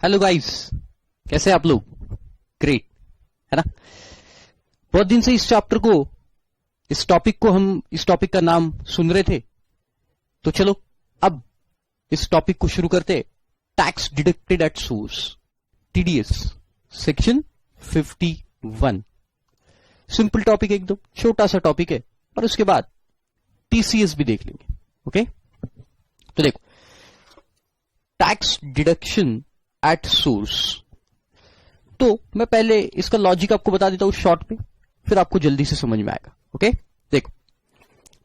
Hello guys, कैसे आप लोग? ग्रेट, है ना? बहुत दिन से इस टॉपिक का नाम सुन रहे थे, तो चलो अब इस टॉपिक को शुरू करते हैं। Tax deducted at source, TDS, section 51। Simple topic, एकदम छोटा सा टॉपिक है, और उसके बाद टीसीएस भी देख लेंगे। ओके, तो देखो, टैक्स डिडक्शन एट सोर्स। तो मैं पहले इसका लॉजिक आपको बता देता हूं शॉर्ट में, फिर आपको जल्दी से समझ में आएगा। ओके, देखो,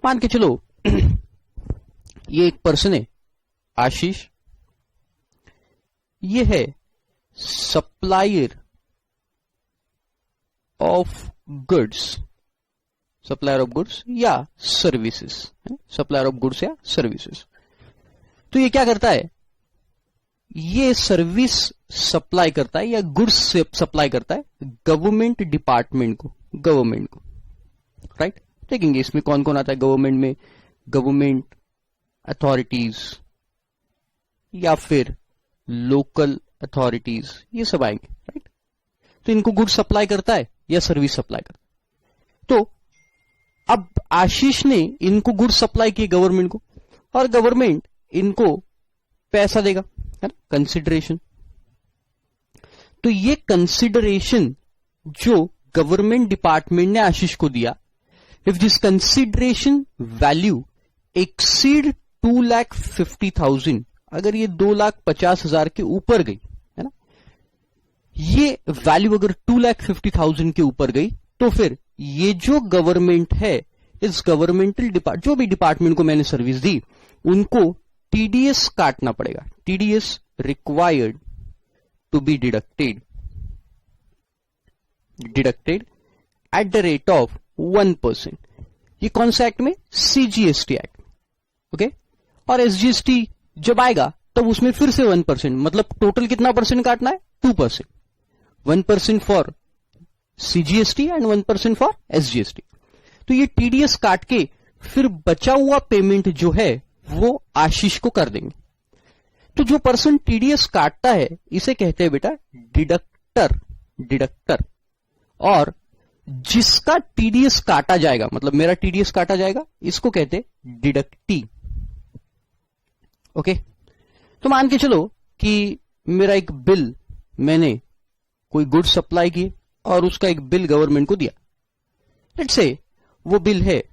मान के चलो ये एक पर्सन है आशीष, ये है सप्लायर ऑफ गुड्स, या सर्विसेज, सप्लायर ऑफ गुड्स या सर्विसेज। तो ये क्या करता है, ये सर्विस सप्लाई करता है या गुड्स सप्लाई करता है गवर्नमेंट डिपार्टमेंट को, राइट? देखेंगे इसमें कौन कौन आता है गवर्नमेंट में, गवर्नमेंट अथॉरिटीज या फिर लोकल अथॉरिटीज, ये सब आएंगे, राइट? तो इनको गुड्स सप्लाई करता है या सर्विस सप्लाई करता है। तो अब आशीष ने इनको गुड्स सप्लाई किए गवर्नमेंट को, और गवर्नमेंट इनको पैसा देगा, है ना, कंसिडरेशन। तो ये कंसिडरेशन जो गवर्नमेंट डिपार्टमेंट ने आशीष को दिया, if this consideration value exceed 2,50,000, अगर ये 2,50,000 के ऊपर गई, है ना, ये वैल्यू अगर 2,50,000 के ऊपर गई, तो फिर ये जो गवर्नमेंट है, इस गवर्नमेंटल जो भी डिपार्टमेंट को मैंने सर्विस दी, उनको टीडीएस काटना पड़ेगा। TDS required to be deducted at the rate of 1%। ये कौन सा एक्ट में? CGST act. ओके, और एसजीएसटी जब आएगा तब उसमें फिर से 1%, मतलब टोटल कितना परसेंट काटना है? 2%। 1% for CGST and 1% for SGST. तो ये टीडीएस काट के फिर बचा हुआ पेमेंट जो है वो आशीष को कर देंगे। तो जो पर्सन टीडीएस काटता है इसे कहते हैं बेटा डिडक्टर, और जिसका टीडीएस काटा जाएगा, मतलब मेरा टीडीएस काटा जाएगा, इसको कहते हैं डिडक्टी। ओके, तो मान के चलो कि मेरा एक बिल, मैंने कोई गुड्स सप्लाई किए और उसका एक बिल गवर्नमेंट को दिया। लेट्स से वो बिल है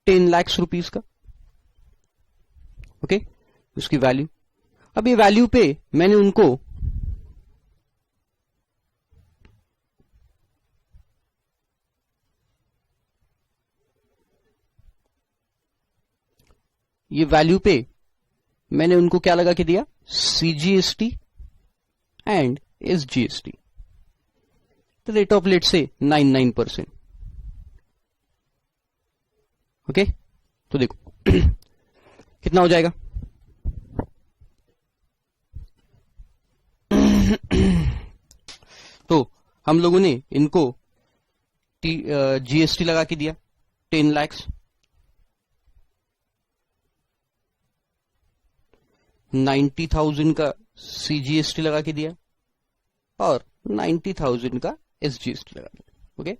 10 लाख रुपीस का। ओके, उसकी वैल्यू, अब ये वैल्यू पे मैंने उनको क्या लगा के दिया? CGST and SGST, the rate of लेट से 99%। ओके, तो देखो कितना हो जाएगा? तो हम लोगों ने इनको जीएसटी लगा के दिया 10 लाख, 90,000 का सीजीएसटी लगा के दिया और 90,000 का एसजीएसटी लगा दिया। ओके,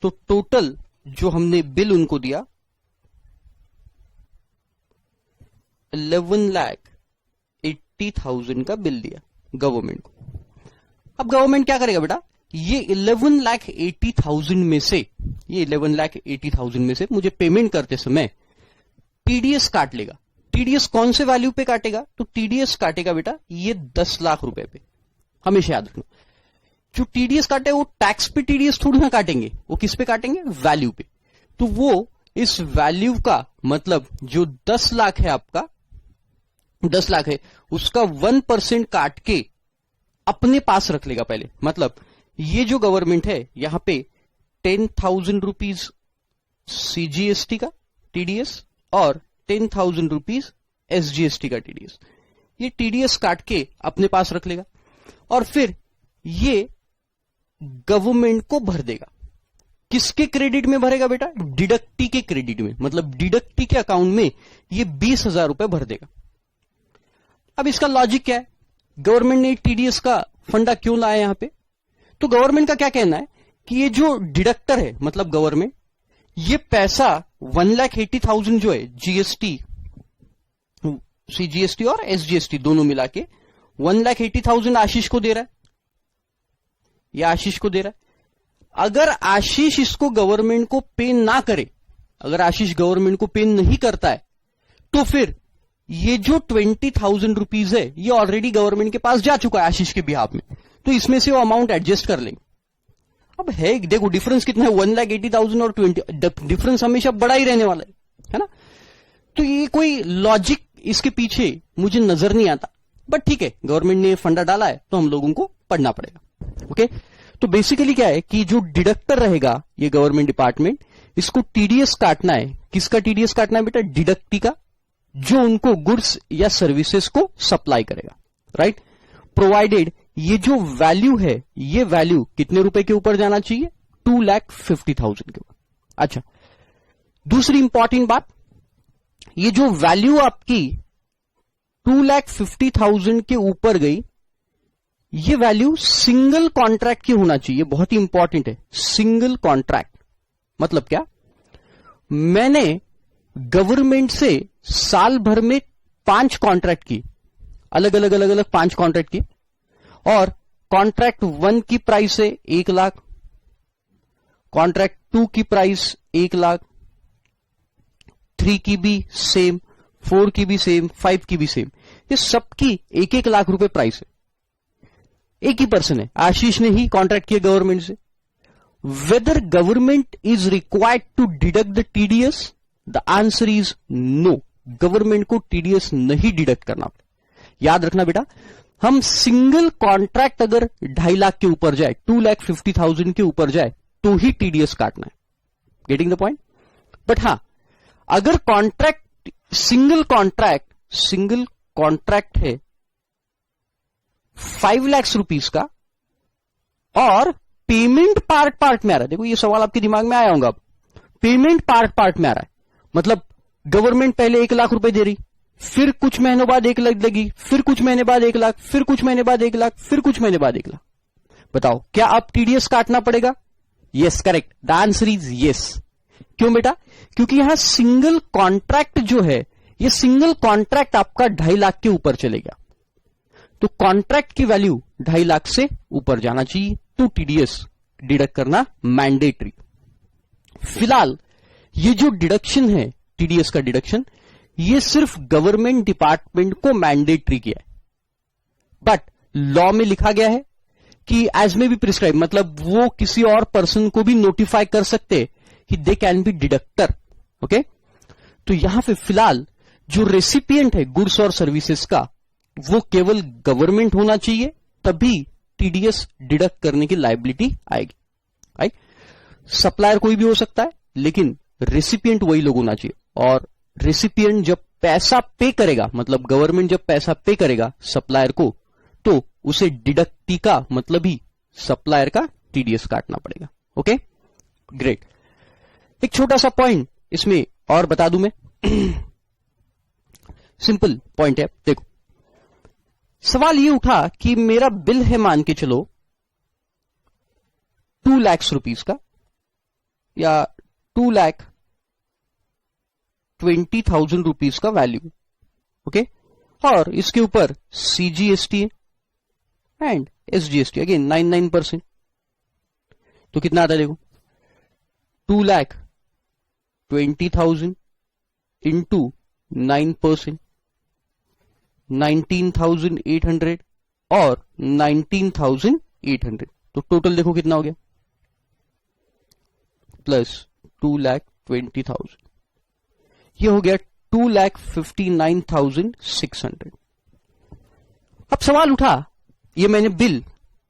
तो टोटल जो हमने बिल उनको दिया 11,80,000 का बिल दिया गवर्नमेंट को। अब गवर्नमेंट क्या करेगा बेटा, ये 11,80,000 में से मुझे पेमेंट करते समय टीडीएस काट लेगा। टीडीएस कौन से वैल्यू पे काटेगा? तो टीडीएस काटेगा बेटा ये 10 लाख रुपए पे। हमेशा याद रखना, जो टीडीएस काटे वो टैक्स पे टीडीएस थोड़ी ना काटेंगे, वो किस पे काटेंगे? वैल्यू पे। तो वो इस वैल्यू का मतलब जो 10 लाख है आपका, 10 लाख है, उसका 1% काट के अपने पास रख लेगा पहले। मतलब ये जो गवर्नमेंट है यहां पे 10,000 रुपीज सीजीएसटी का टीडीएस और 10,000 रुपीज एसजीएसटी का टीडीएस, ये टीडीएस काट के अपने पास रख लेगा और फिर ये गवर्नमेंट को भर देगा। किसके क्रेडिट में भरेगा बेटा? डिडक्टी के क्रेडिट में, मतलब डिडक्टी के अकाउंट में ये 20,000 रुपए भर देगा। अब इसका लॉजिक क्या है? गवर्नमेंट ने टीडीएस का फंडा क्यों लाया यहां पे? तो गवर्नमेंट का क्या कहना है कि ये जो डिडक्टर है, मतलब गवर्नमेंट, ये पैसा 1,80,000 जो है जीएसटी और एसजीएसटी दोनों मिला के 1,80,000 आशीष को दे रहा है, या आशीष को दे रहा है। अगर आशीष इसको गवर्नमेंट को पे ना करे, अगर आशीष गवर्नमेंट को पे नहीं करता है, तो फिर ये जो 20,000 रुपीज है ये ऑलरेडी गवर्नमेंट के पास जा चुका है आशीष के बिहाफ में, तो इसमें से वो अमाउंट एडजस्ट कर लेंगे। अब है, देखो डिफरेंस कितना है, 1,80,000 और 20, डिफरेंस हमेशा बड़ा ही रहने वाला है ना। तो ये कोई लॉजिक इसके पीछे मुझे नजर नहीं आता, बट ठीक है, गवर्नमेंट ने फंडा डाला है तो हम लोगों को पढ़ना पड़ेगा। ओके, तो बेसिकली क्या है कि जो डिडक्टर रहेगा ये गवर्नमेंट डिपार्टमेंट, इसको टीडीएस काटना है। किसका टीडीएस काटना है बेटा? डिडक्टी का, जो उनको गुड्स या सर्विसेज को सप्लाई करेगा, राइट। प्रोवाइडेड ये जो वैल्यू है, ये वैल्यू कितने रुपए के ऊपर जाना चाहिए? 2,50,000 के ऊपर। अच्छा, दूसरी इंपॉर्टेंट बात, ये जो वैल्यू आपकी 2,50,000 के ऊपर गई, ये वैल्यू सिंगल कॉन्ट्रैक्ट की होना चाहिए। बहुत ही इंपॉर्टेंट है, सिंगल कॉन्ट्रैक्ट मतलब क्या? मैंने गवर्नमेंट से साल भर में 5 कॉन्ट्रैक्ट की, अलग अलग 5 कॉन्ट्रैक्ट की, और कॉन्ट्रैक्ट 1 की प्राइस है 1 लाख, कॉन्ट्रैक्ट 2 की प्राइस 1 लाख, 3 की भी सेम, 4 की भी सेम, 5 की भी सेम, ये सबकी 1-1 लाख रुपए प्राइस है। एक ही पर्सन है, आशीष ने ही कॉन्ट्रैक्ट किया गवर्नमेंट से। Whether government is required to deduct the TDS? The answer is no, government को टीडीएस नहीं डिडक्ट करना पड़े। याद रखना बेटा, हम सिंगल कॉन्ट्रैक्ट अगर 2.5 लाख के ऊपर जाए, 2,50,000 के ऊपर जाए, तो ही टीडीएस काटना है। Getting the point? बट हां, अगर कॉन्ट्रैक्ट सिंगल कॉन्ट्रैक्ट है 5 लाख रुपीस का, और पेमेंट पार्ट में आ रहा है, देखो ये सवाल आपके दिमाग में आया होगा, अब पेमेंट पार्ट में आ रहा है, मतलब गवर्नमेंट पहले 1 लाख रुपए दे रही, फिर कुछ महीनों बाद 1 लाख देगी, फिर कुछ महीने बाद 1 लाख, फिर कुछ महीने बाद 1 लाख, फिर कुछ महीने बाद 1 लाख। बताओ क्या अब टीडीएस काटना पड़ेगा? Yes, correct, the answer is yes. क्यों बेटा? क्योंकि यहां सिंगल कॉन्ट्रैक्ट जो है, ये सिंगल कॉन्ट्रैक्ट आपका 2.5 लाख के ऊपर चलेगा, तो कॉन्ट्रैक्ट की वैल्यू 2.5 लाख से ऊपर जाना चाहिए, तो टीडीएस डिडक्ट करना मैंडेटरी। फिलहाल ये जो डिडक्शन है, टीडीएस का डिडक्शन, ये सिर्फ गवर्नमेंट डिपार्टमेंट को मैंडेटरी किया है, बट लॉ में लिखा गया है कि एज में भी प्रिस्क्राइब, मतलब वो किसी और पर्सन को भी नोटिफाई कर सकते कि they can be deductor. Okay, तो यहां पे फिलहाल जो रेसिपिएंट है गुड्स और सर्विसेज का, वो केवल गवर्नमेंट होना चाहिए, तभी टीडीएस डिडक्ट करने की लायबिलिटी आएगी। राइट, सप्लायर कोई भी हो सकता है, लेकिन रेसिपिएंट वही लोग होना चाहिए। और रेसिपिएंट जब पैसा पे करेगा, मतलब गवर्नमेंट जब पैसा पे करेगा सप्लायर को, तो उसे डिडक्टी का मतलब ही सप्लायर का टीडीएस काटना पड़ेगा। Okay, great. एक छोटा सा पॉइंट इसमें और बता दूं मैं, सिंपल पॉइंट है। देखो, सवाल ये उठा कि मेरा बिल है, मान के चलो 2 लाख रुपीस का, या 2,20,000 रुपीस का वैल्यू। ओके, और इसके ऊपर सीजीएसटी एंड एसजीएसटी अगेन 99%, तो कितना आता है? देखो, 2,20,000 इंटू 9%, 19,800 और 19,800, तो टोटल देखो कितना हो गया, प्लस 2,20,000, ये हो गया 2,59,600। अब सवाल उठा, ये मैंने बिल,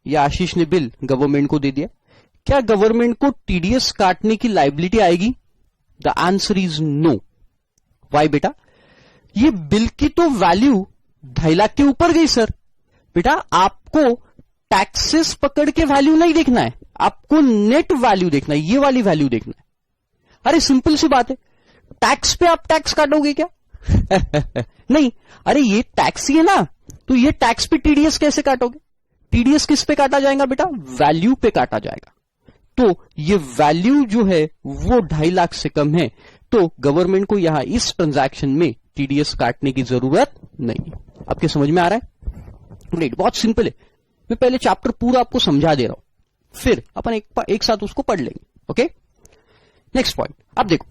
या आशीष ने बिल गवर्नमेंट को दे दिया, क्या गवर्नमेंट को टीडीएस काटने की लायबिलिटी आएगी? The answer is no. Why बेटा? ये बिल की तो वैल्यू 2.5 लाख के ऊपर गई सर। बेटा, आपको टैक्सेस पकड़ के वैल्यू नहीं देखना है, आपको नेट वैल्यू देखना है, ये वाली वैल्यू देखना है। अरे सिंपल सी बात है, टैक्स पे आप टैक्स काटोगे क्या? नहीं, अरे ये टैक्स ही है ना, तो ये टैक्स पे टीडीएस कैसे काटोगे? टीडीएस किस पे काटा जाएगा बेटा? वैल्यू पे काटा जाएगा। तो ये वैल्यू जो है वो 2.5 लाख से कम है, तो गवर्नमेंट को यहां इस ट्रांजैक्शन में टीडीएस काटने की जरूरत नहीं। आपके समझ में आ रहा है? ग्रेट, बहुत सिंपल है। मैं पहले चैप्टर पूरा आपको समझा दे रहा हूं, फिर अपन एक साथ उसको पढ़ लेंगे। Okay, next point. अब देखो,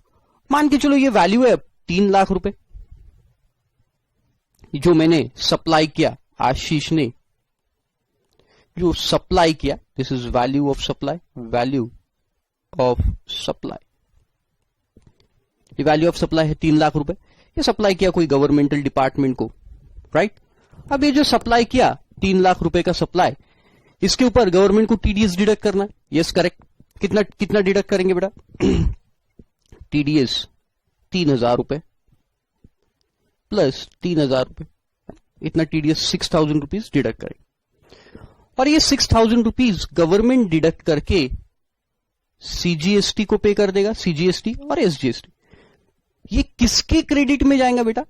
मान के चलो ये वैल्यू है 3 लाख रुपए जो मैंने सप्लाई किया, आशीष ने जो सप्लाई किया, this is value of supply, value of supply. ये वैल्यू ऑफ सप्लाई है 3 लाख रुपए। ये सप्लाई किया कोई गवर्नमेंटल डिपार्टमेंट को, राइट? अब ये जो सप्लाई किया 3 लाख रुपए का सप्लाई, इसके ऊपर गवर्नमेंट को टीडीएस डिडक्ट करना है। Yes, correct. कितना डिडक्ट करेंगे बेटा? टीडीएस 3,000 रुपए प्लस 3,000 रुपए, इतना टीडीएस 6,000 रुपीज डिडक्ट करेंगे। और ये 6,000 रुपीज गवर्नमेंट डिडक्ट करके सीजीएसटी को पे कर देगा, सीजीएसटी और एसजीएसटी। ये किसके क्रेडिट में जाएगा बेटा?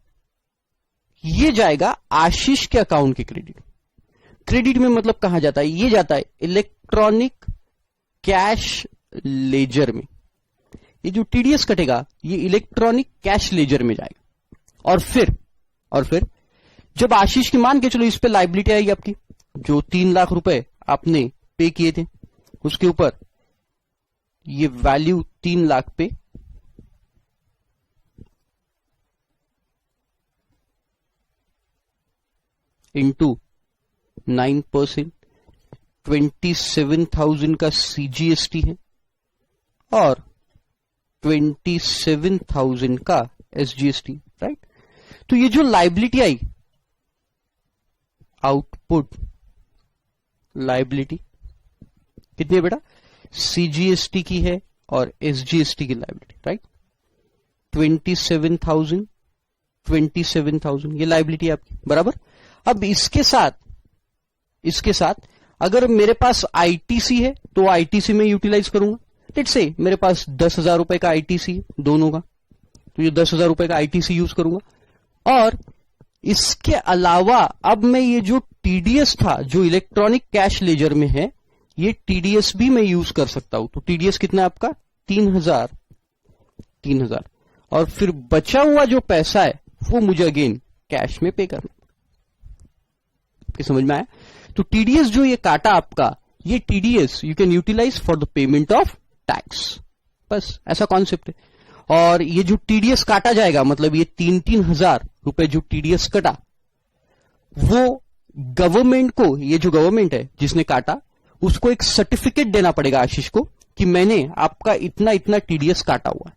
ये जाएगा आशीष के अकाउंट के क्रेडिट। क्रेडिट में मतलब कहां जाता है? ये जाता है इलेक्ट्रॉनिक कैश लेजर में। ये जो टीडीएस कटेगा ये इलेक्ट्रॉनिक कैश लेजर में जाएगा। और फिर जब आशीष की, मान के चलो इस पे लाइबिलिटी आएगी आपकी, जो 3 लाख रुपए आपने पे किए थे उसके ऊपर ये वैल्यू 3 लाख पे इंटू 9%, 27,000 का सीजीएसटी है और 27,000 का एसजीएसटी, राइट? तो ये जो लाइबिलिटी आई, आउटपुट लाइबिलिटी कितनी है बेटा? सीजीएसटी की है और एसजीएसटी की लाइबिलिटी, राइट? 27,000 ये लाइबिलिटी आपकी, बराबर। अब इसके साथ अगर मेरे पास आईटीसी है तो आईटीसी में यूटिलाइज करूंगा। लेट्स से मेरे पास 10,000 रुपए का आईटीसी है दोनों का, तो ये 10,000 रुपए का आईटीसी यूज करूंगा। और इसके अलावा अब मैं ये जो टीडीएस था जो इलेक्ट्रॉनिक कैश लेजर में है, ये टीडीएस भी मैं यूज कर सकता हूं। तो टीडीएस कितना है आपका? 3,000। और फिर बचा हुआ जो पैसा है वो मुझे अगेन कैश में पे करना। आपके समझ में आया? तो टीडीएस जो ये काटा आपका, ये TDS you can utilise for the payment of tax, बस ऐसा कॉन्सेप्ट है। और ये जो टीडीएस काटा जाएगा, मतलब ये 3,000 रुपए जो टीडीएस कटा, वो गवर्नमेंट को, ये जो गवर्नमेंट है जिसने काटा, उसको एक सर्टिफिकेट देना पड़ेगा आशीष को कि मैंने आपका इतना इतना टीडीएस काटा हुआ है।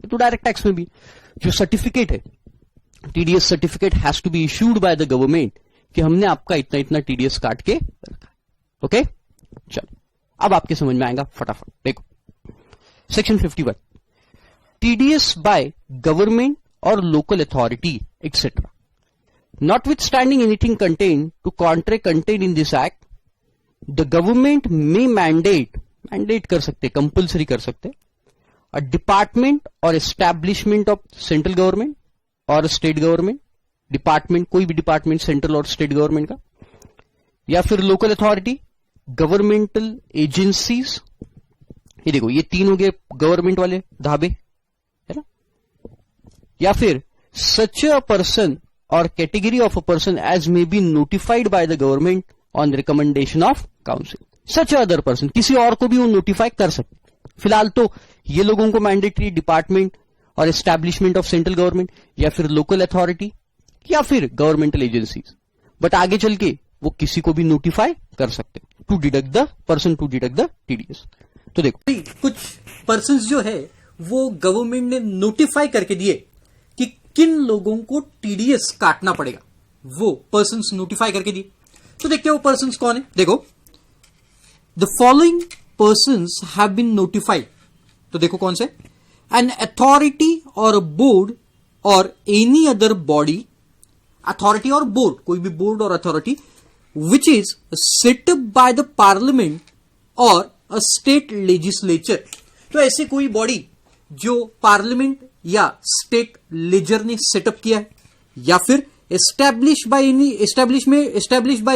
तो डायरेक्ट टैक्स में भी जो सर्टिफिकेट है, TDS certificate has to be issued by the government कि हमने आपका इतना इतना टीडीएस काट के रखा। ओके, चलो अब आपके समझ में आएगा फटाफट। देखो section 51, TDS by government or local authority etcetera, notwithstanding anything contained to contrary contained in this act, the government may mandate कर सकते, कंपल्सरी कर सकते, a department or establishment of central government और स्टेट गवर्नमेंट, डिपार्टमेंट कोई भी department central और state government का, या फिर लोकल अथॉरिटी, गवर्नमेंटल एजेंसीज। ये देखो ये 3 हो गए गवर्नमेंट वाले धाबे, है ना? या फिर such a person or category of a person as may be notified by the government on recommendation of council. Such other person, किसी और को भी वो नोटिफाई कर सकते। फिलहाल तो ये लोगों को मैंडेटरी डिपार्टमेंट और एस्टैब्लिशमेंट ऑफ सेंट्रल गवर्नमेंट या फिर लोकल अथॉरिटी या फिर गवर्नमेंटल एजेंसीज, बट आगे चल के वो किसी को भी नोटिफाई कर सकते to deduct the person to deduct the TDS. तो देखो कुछ पर्सन जो है वो गवर्नमेंट ने नोटिफाई करके दिए कि किन लोगों को टीडीएस काटना पड़ेगा, वो पर्सन नोटिफाई करके दिए। तो देखते हैं वो पर्सन कौन है। देखो the following persons have been notified, तो देखो कौन से, an authority or board or any other body, authority or board, कोई भी board or authority which is set up by the parliament or a state legislature. तो ऐसे कोई body जो पार्लियामेंट या स्टेट लेजर ने सेटअप किया है, या फिर establish by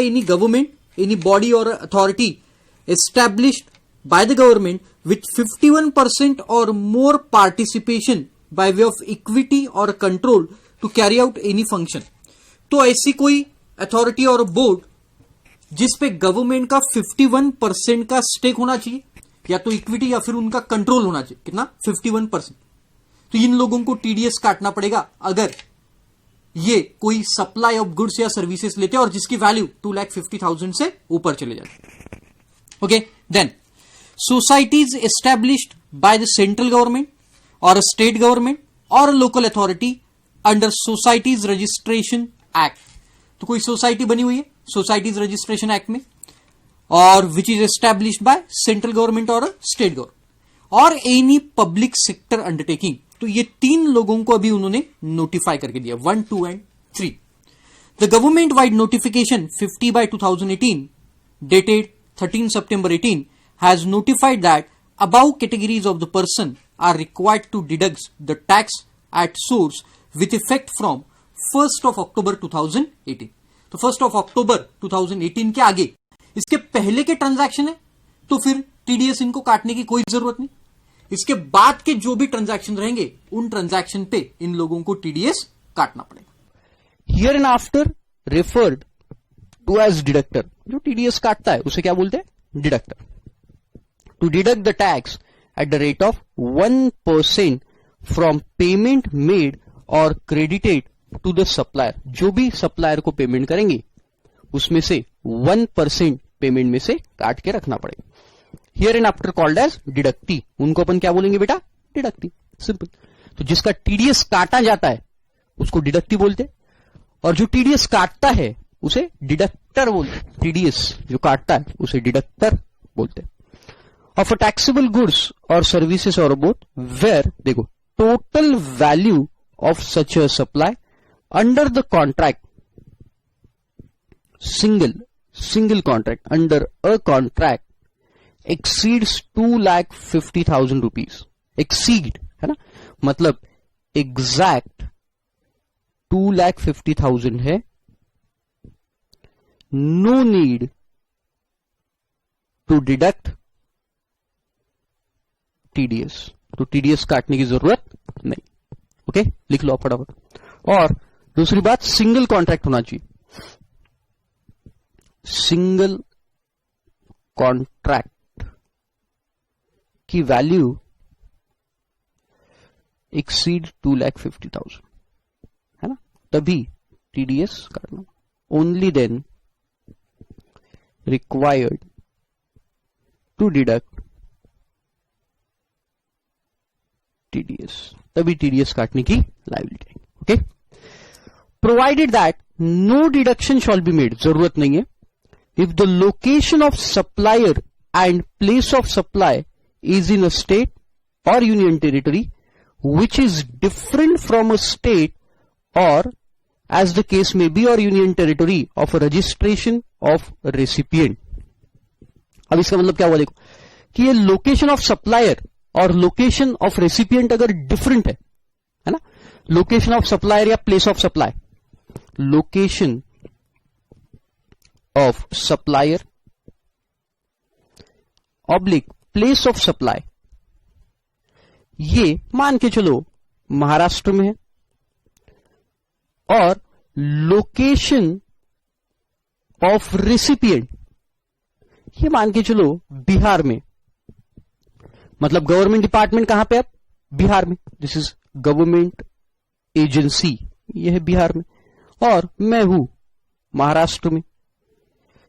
any government, any body or authority established by the government with 51% or more participation by way of equity or control to carry out any function. तो ऐसी कोई authority or board जिस पे government का 51% का stake होना चाहिए, या तो इक्विटी या फिर उनका कंट्रोल होना चाहिए, कितना 51%। तो इन लोगों को टीडीएस काटना पड़ेगा अगर ये कोई सप्लाई ऑफ गुड्स या सर्विसेज लेते हैं और जिसकी वैल्यू 2,50,000 से ऊपर चले जाते। Okay, then societies established by the central government or state government or local authority under societies registration act. तो कोई सोसाइटी बनी हुई है सोसाइटीज रजिस्ट्रेशन एक्ट में, और which is established by central government or state government, और any public sector undertaking. तो ये 3 लोगों को अभी उन्होंने नोटिफाई करके दिया, 1, 2 and 3। The government wide notification 50/2018 dated 13 September 18 has notified that above categories of the person are required to deduct the tax at source with effect from 1st of October 2018। तो 1st of October 2018 के आगे इसके पहले के transaction है तो फिर TDS इनको काटने की कोई जरूरत नहीं। इसके बाद के जो भी ट्रांजैक्शन रहेंगे उन ट्रांजैक्शन पे इन लोगों को टीडीएस काटना पड़ेगा। Hereinafter referred to as deductor, जो टीडीएस काटता है उसे क्या बोलते हैं, deductor. To deduct the tax at the rate of 1% from payment made or credited to the supplier. जो भी सप्लायर को पेमेंट करेंगे उसमें से 1% पेमेंट में से काट के रखना पड़ेगा। Hereinafter called as deductee, उनको अपन क्या बोलेंगे बेटा, डिडक्टी, सिंपल। तो जिसका टीडीएस काटा जाता है उसको डिडक्टी बोलते, और जो टीडीएस काटता है उसे डिडक्टर बोलते। टीडीएस जो काटता है उसे डिडक्टर बोलते। ऑफ अ टैक्सेबल गुड्स और सर्विसेज और बोथ वेयर, देखो, total value of such a supply under the contract, single contract under a contract exceeds 2,50,000 rupees। exceed है ना, मतलब एग्जैक्ट 2,50,000 है। No need to deduct TDS, तो TDS काटने की जरूरत नहीं। ओके, लिख लो फटाफट। और दूसरी बात, सिंगल कॉन्ट्रैक्ट होना चाहिए। सिंगल कॉन्ट्रैक्ट की वैल्यू एक्सीड 2,50,000 है ना, तभी टीडीएस काटना। Only then required to deduct TDS, तभी टीडीएस काटने की liability. Okay, provided that no deduction shall be made, जरूरत नहीं है, if the location of supplier and place of supply is in a state or union territory which is different from a state or as the case may be or union territory of a registration of recipient। अब इसका मतलब क्या हुआ, देखो कि ये location of supplier और location of recipient अगर डिफरेंट है ना, लोकेशन ऑफ सप्लायर या place of supply, location of supplier oblique place of supply, ये मान के चलो महाराष्ट्र में है, और लोकेशन ऑफ रेसिपिएंट ये मान के चलो बिहार में, मतलब गवर्नमेंट डिपार्टमेंट कहां पे, अब बिहार में, दिस इज गवर्नमेंट एजेंसी, ये है बिहार में, और मैं हूं महाराष्ट्र में।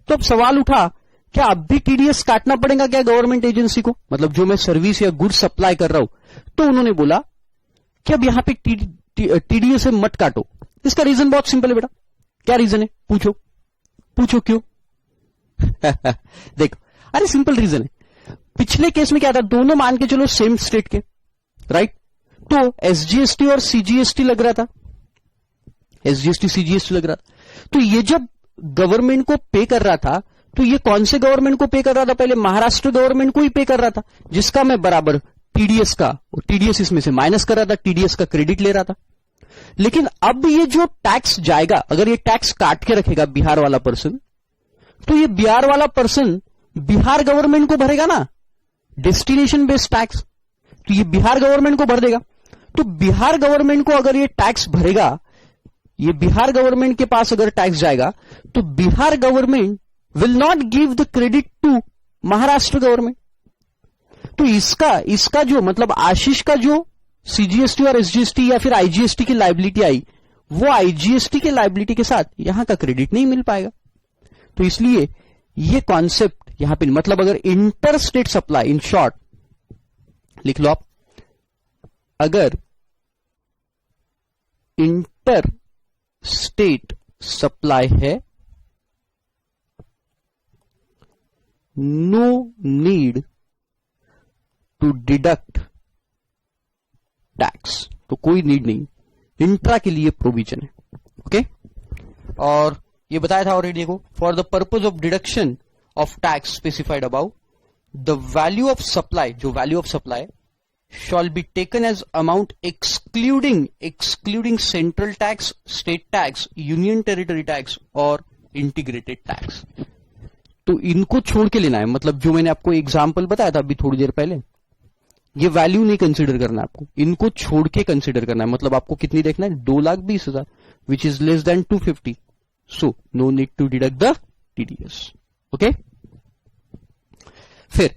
तो अब सवाल उठा, क्या अब भी टीडीएस काटना पड़ेगा क्या गवर्नमेंट एजेंसी को, मतलब जो मैं सर्विस या गुड्स सप्लाई कर रहा हूं। तो उन्होंने बोला कि अब यहां पे टीडीएस मत काटो। इसका रीजन बहुत सिंपल है बेटा, क्या रीजन है, पूछो क्यों। देखो, अरे सिंपल रीजन है, पिछले केस में क्या था, दोनों मान के चलो सेम स्टेट के, राइट, तो एसजीएसटी और सीजीएसटी लग रहा था, एसजीएसटी सीजीएसटी लग रहा था। तो ये जब गवर्नमेंट को पे कर रहा था, तो ये कौन से गवर्नमेंट को पे कर रहा था, पहले महाराष्ट्र गवर्नमेंट को ही पे कर रहा था, जिसका मैं बराबर टीडीएस का, टीडीएस इसमें से माइनस कर रहा था, टीडीएस का क्रेडिट ले रहा था। लेकिन अब ये जो टैक्स जाएगा, अगर ये टैक्स काट के रखेगा बिहार वाला पर्सन, तो ये बिहार वाला पर्सन बिहार गवर्नमेंट को भरेगा ना, डेस्टिनेशन बेस्ड टैक्स। तो ये बिहार गवर्नमेंट को भर देगा। तो बिहार गवर्नमेंट को अगर ये टैक्स भरेगा, ये बिहार गवर्नमेंट के पास अगर टैक्स जाएगा, तो Bihar government will not give the credit to Maharashtra government. तो इसका जो मतलब आशीष का जो सीजीएसटी और एसजीएसटी या फिर आईजीएसटी की लायबिलिटी आई, वो आईजीएसटी के लायबिलिटी के साथ यहां का क्रेडिट नहीं मिल पाएगा। तो इसलिए ये कॉन्सेप्ट यहां पे, मतलब अगर inter state supply, in short लिख लो आप, अगर इंटर स्टेट सप्लाई है, no need to deduct tax. तो कोई नीड नहीं, इंट्रा के लिए प्रोविजन है। ओके, और ये बताया था ऑलरेडी को, for the purpose of deduction of tax specified above, the value of supply, जो value of supply shall be taken as amount excluding central tax, state tax, union territory tax और integrated tax। तो इनको छोड़ के लेना है, मतलब जो मैंने आपको एग्जांपल बताया था अभी थोड़ी देर पहले, ये वैल्यू नहीं कंसीडर करना है आपको, इनको छोड़ के कंसीडर करना है। मतलब आपको कितनी देखना है, 2,20,000 which is less than 250, so no need to deduct the TDS. Okay, फिर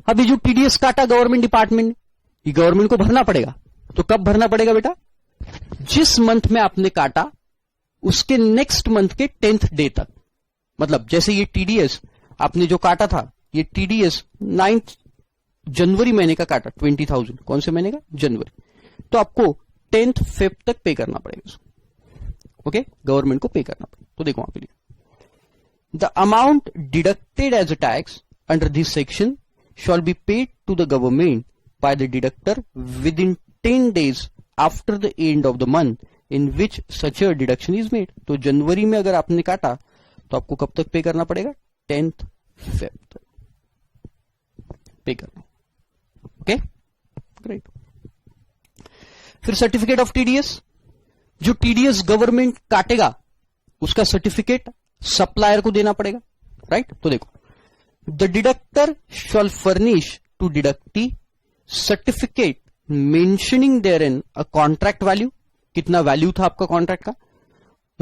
अभी जो टीडीएस काटा गवर्नमेंट डिपार्टमेंट ने, ये गवर्नमेंट को भरना पड़ेगा। तो कब भरना पड़ेगा बेटा, जिस मंथ में आपने काटा उसके नेक्स्ट मंथ के 10th डे तक। मतलब जैसे ये टीडीएस आपने जो काटा था, ये टीडीएस 9th जनवरी महीने का काटा 20,000, कौन से महीने का, जनवरी, तो आपको 10th फेब तक पे करना पड़ेगा उसको। ओके, गवर्नमेंट को पे करना पड़ेगा। तो देखो वहां पे, the amount deducted as a tax under this section shall be paid to the government by the deductor within 10 days after the end of the month in which such a deduction is made। तो जनवरी में अगर आपने काटा तो आपको कब तक पे करना पड़ेगा, 10th फेब तक पे करना। Okay, great. फिर सर्टिफिकेट ऑफ टीडीएस, जो टीडीएस गवर्नमेंट काटेगा उसका सर्टिफिकेट सप्लायर को देना पड़ेगा, राइट। तो देखो, the deductor shall furnish to deductee certificate mentioning therein a contract value, कितना वैल्यू था आपका कॉन्ट्रैक्ट का,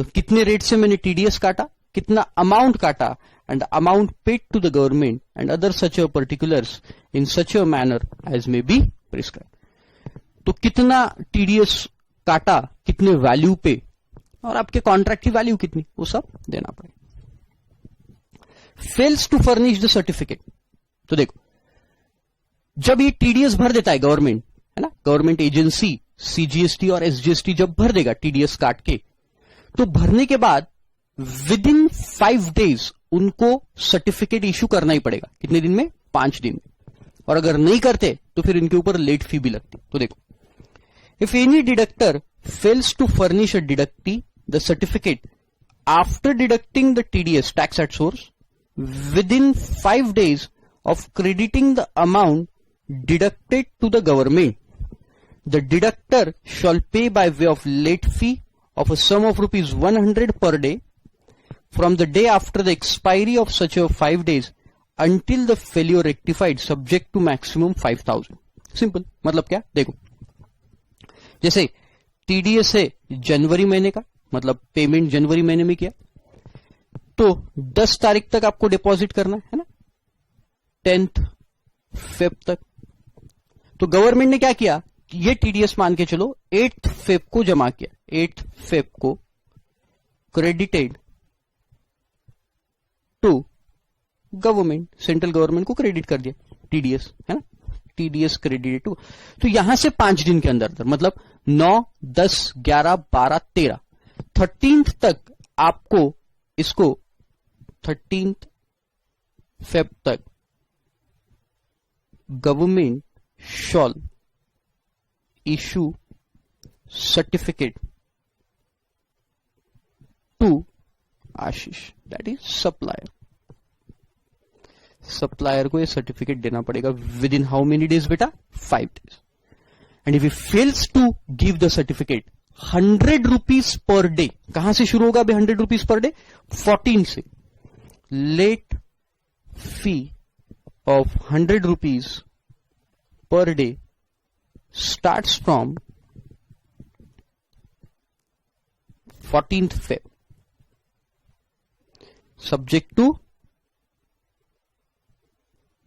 कितने रेट से मैंने टीडीएस काटा, कितना अमाउंट काटा, and amount paid to the government and other such particulars in such a manner as may be prescribe. तो कितना टीडीएस काटा, कितने वैल्यू पे, और आपके कॉन्ट्रैक्ट की वैल्यू कितनी, वो सब देना पड़ेगा। Fails to furnish the certificate, तो देखो जब ये टीडीएस भर देता है गवर्नमेंट, है ना, गवर्नमेंट एजेंसी सीजीएसटी और एसजीएसटी जब भर देगा टीडीएस काट के, तो भरने के बाद विद इन 5 days उनको सर्टिफिकेट इश्यू करना ही पड़ेगा। कितने दिन में, 5 दिन में। और अगर नहीं करते तो फिर इनके ऊपर लेट फी भी लगती। तो देखो, if any deductor fails to furnish a deductee the certificate after deducting the TDS tax at source within 5 days of crediting the amount deducted to the government, the deductor shall pay by way of late fee of a sum of rupees 100 per day from the day after the expiry of such a 5 days until the failure rectified, subject to maximum 5,000। Simple, मतलब क्या, देखो जैसे TDS है जनवरी महीने का, मतलब payment जनवरी महीने में किया, तो 10 तारीख तक आपको डिपॉजिट करना है ना, 10th फेब तक। तो गवर्नमेंट ने क्या किया, ये टीडीएस मान के चलो 8th फेब को जमा किया, 8th फेब को credited to government, central government को क्रेडिट कर दिया टीडीएस, है ना, टीडीएस क्रेडिट टू। तो यहां से 5 दिन के अंदर, मतलब 9, 10, 11, 12, 13, 13th तक आपको इसको 13th फेब तक government shall issue certificate to Ashish, that is supplier। Supplier को ये सर्टिफिकेट देना पड़ेगा within how many days बेटा, 5 days. And if he fails to give the certificate, 100 rupees per day. कहां से शुरू होगा भाई 100 रुपीज पर डे? 14 से. Late fee of 100 rupees per day starts from 14th Feb, subject to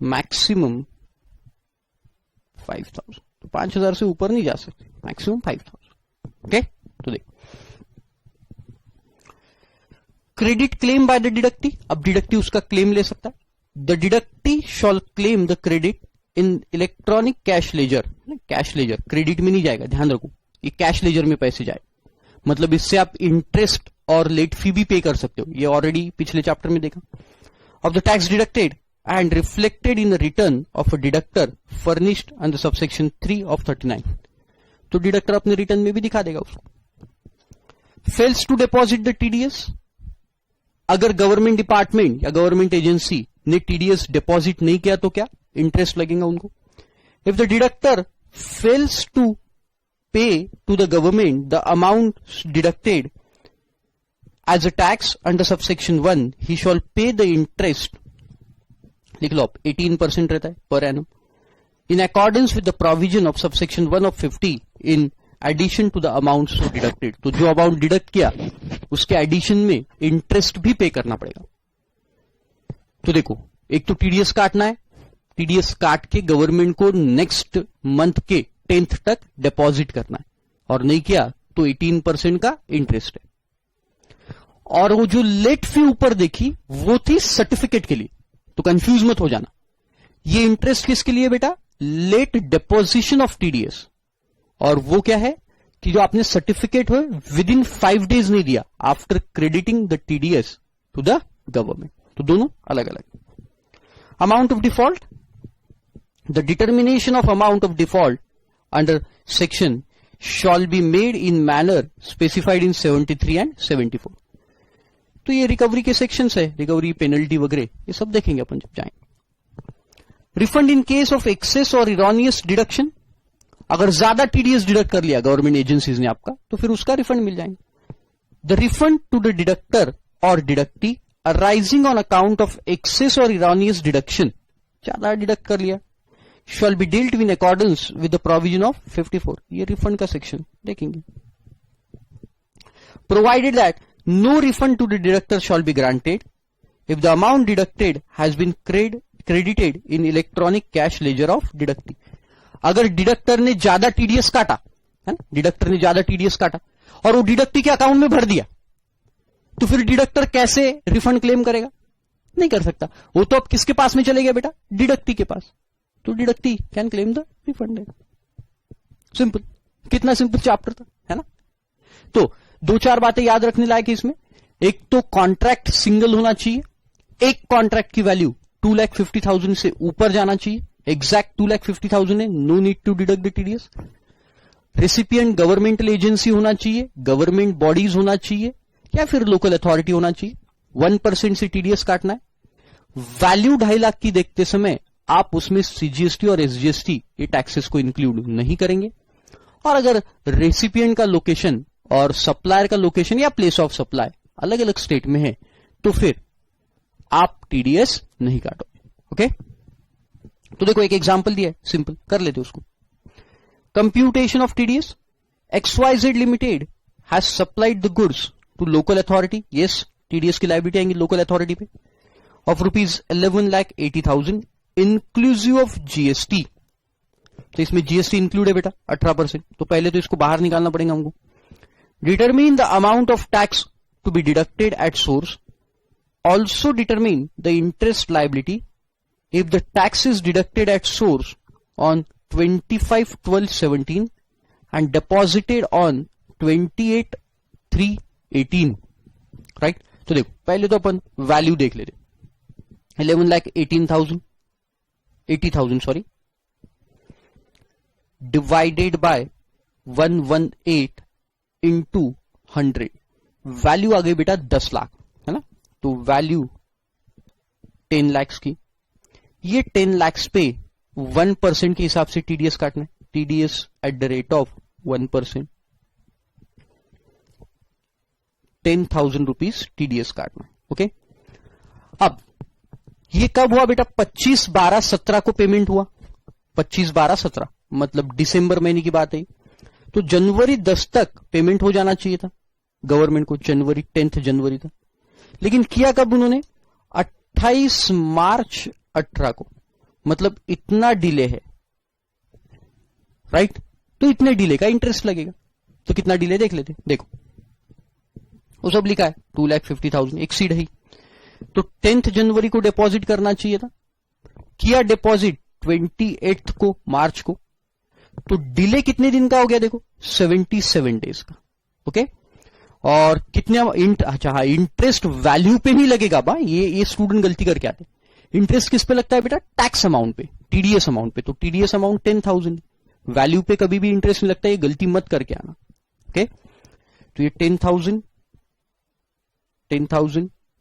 maximum 5,000. तो 5,000 से ऊपर नहीं जा सकते, मैक्सिमम 5,000. ओके, तो देख credit claim by the deductee. अब डिडक्टी उसका क्लेम ले सकता है. The deductee shawl claim the credit in electronic cash laser. Cash ledger credit में नहीं जाएगा, ध्यान रखो, ये कैश लेजर में पैसे जाए. मतलब इससे आप इंटरेस्ट और लेट फी भी पे कर सकते हो. ये ऑलरेडी पिछले चैप्टर में देखा. Of the tax deducted and reflected in the return of a deductor furnished under subsection 3 of 39. तो डिडक्टर अपने रिटर्न में भी दिखा देगा उसको. Fails to deposit the TDS. अगर गवर्नमेंट डिपार्टमेंट या गवर्नमेंट एजेंसी ने टीडीएस डिपॉजिट नहीं किया तो क्या इंटरेस्ट लगेगा उनको. If the deductor fails to pay to the government the amount deducted as a tax under subsection 1, he shall pay the interest. लिख लो आप, 18% रहता है per annum, in accordance with the provision of subsection 1 of 50 in addition to the amount so deducted. तो जो amount deduct किया उसके addition में इंटरेस्ट भी पे करना पड़ेगा. तो देखो, एक तो टीडीएस काटना है, टीडीएस काट के गवर्नमेंट को नेक्स्ट मंथ के 10th तक डिपॉजिट करना है, और नहीं किया तो 18% का इंटरेस्ट है. और वो जो लेट फी ऊपर देखी वो थी सर्टिफिकेट के लिए, तो कंफ्यूज मत हो जाना. ये इंटरेस्ट किसके लिए बेटा? Late deposition of TDS. और वो क्या है कि जो आपने सर्टिफिकेट हो विद इन 5 days नहीं दिया after crediting the TDS to the government. तो दोनों अलग अलग. Amount of default. The determination of amount of default under section shall be made in manner specified in 73 and 74. तो ये रिकवरी के सेक्शंस है, रिकवरी, पेनल्टी वगैरह, ये सब देखेंगे अपन जब जाएंगे. Refund in case of excess or erroneous deduction. अगर ज्यादा टीडीएस डिडक्ट कर लिया गवर्नमेंट एजेंसीज ने आपका, तो फिर उसका रिफंड मिल जाएंगे. The refund to the deductor or deductee arising on account of excess or erroneous deduction, ज्यादा डिडक्ट कर लिया, shall be dealt in accordance with the provision of 54. ये रिफंड का सेक्शन देखेंगे. Provided that no refund to the deductor shall be granted if the amount deducted has been credited in electronic cash ledger of deductee. अगर deductor ने ज्यादा TDS काटा है ना, deductor ने ज्यादा टीडीएस काटा और वो डिडक्टी के अकाउंट में भर दिया, तो फिर डिडक्टर कैसे रिफंड क्लेम करेगा? नहीं कर सकता. वो तो अब किसके पास में चले गया बेटा? डिडक्टी के पास. तो deductee can claim the refund. Simple. कितना सिंपल चैप्टर था, है ना. तो 2-4 बातें याद रखने लायक है इसमें. एक तो कॉन्ट्रैक्ट सिंगल होना चाहिए. एक कॉन्ट्रैक्ट की वैल्यू 2,50,000 से ऊपर जाना चाहिए. एग्जैक्ट 2,50,000 है, no need to deduct the TDS. Recipient governmental agency होना चाहिए, गवर्नमेंट बॉडीज होना चाहिए, या फिर लोकल अथॉरिटी होना चाहिए. 1% से टीडीएस काटना है. वैल्यू 2.5 लाख की देखते समय आप उसमें सीजीएसटी और एसजीएसटी ये टैक्सेस को इंक्लूड नहीं करेंगे. और अगर रेसिपिएंट का लोकेशन और सप्लायर का लोकेशन या प्लेस ऑफ सप्लाई अलग अलग स्टेट में है, तो फिर आप टीडीएस नहीं काटोगे. ओके, तो देखो एक एग्जांपल दिया है, सिंपल कर लेते उसको. Computation of TDS. XYZ limited has supplied the goods to local authority. Yes, TDS की लायबिलिटी आएंगी लोकल अथॉरिटी पे ऑफ ₹11,80,000 इंक्लूसिव ऑफ जीएसटी. तो इसमें जीएसटी इंक्लूड है बेटा 18%. तो पहले तो इसको बाहर निकालना पड़ेगा हमको. Determine the amount of tax to be deducted at source. Also determine the interest liability if the tax is deducted at source on 25/12/17 and deposited on 28/3/18. Right. तो देखो पहले तो अपन वैल्यू देख लेते. 11,80,000 sorry, divided by 118 into 100. Value आ गई बेटा 10 लाख, है ना. तो वैल्यू 10 लाख की. ये 10 lakhs पे 1% के हिसाब से टीडीएस काटना है, TDS eight the rate of 1%, 10,000 rupees TDS काटना है। ओके, अब ये कब हुआ बेटा? 25/12/17 को पेमेंट हुआ, 25/12/17 मतलब दिसंबर महीने की बात है। तो जनवरी 10 तक पेमेंट हो जाना चाहिए था गवर्नमेंट को, जनवरी 10 जनवरी तक, लेकिन किया कब उन्होंने? 28 मार्च 18 को, मतलब इतना डिले है, राइट? तो इतने डिले का इंटरेस्ट लगेगा। तो कितना डिले देख लेते, देखो वो सब लिखा है, 2,50,000 एक्सीड है। तो 10 जनवरी को डिपॉजिट करना चाहिए था, किया डिपॉजिट 28 को मार्च को, तो डिले कितने दिन का हो गया देखो? 77 डेज का। ओके, और कितने अच्छा हाँ, इंटरेस्ट वैल्यू पे नहीं लगेगा बा, ये स्टूडेंट गलती करके आते। इंटरेस्ट किस पे लगता है बेटा? टैक्स अमाउंट पे, टीडीएस अमाउंट पे। तो टीडीएस अमाउंट 10,000, वैल्यू पे कभी भी इंटरेस्ट नहीं लगता, ये गलती मत करके आना। ओके, तो ये 10,000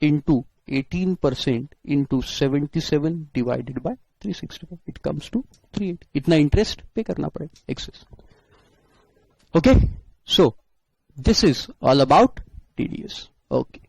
into 18% into 77 divided by 365, it comes to 38। इतना इंटरेस्ट पे करना पड़ेगा excess. Okay, so this is all about TDS. Okay.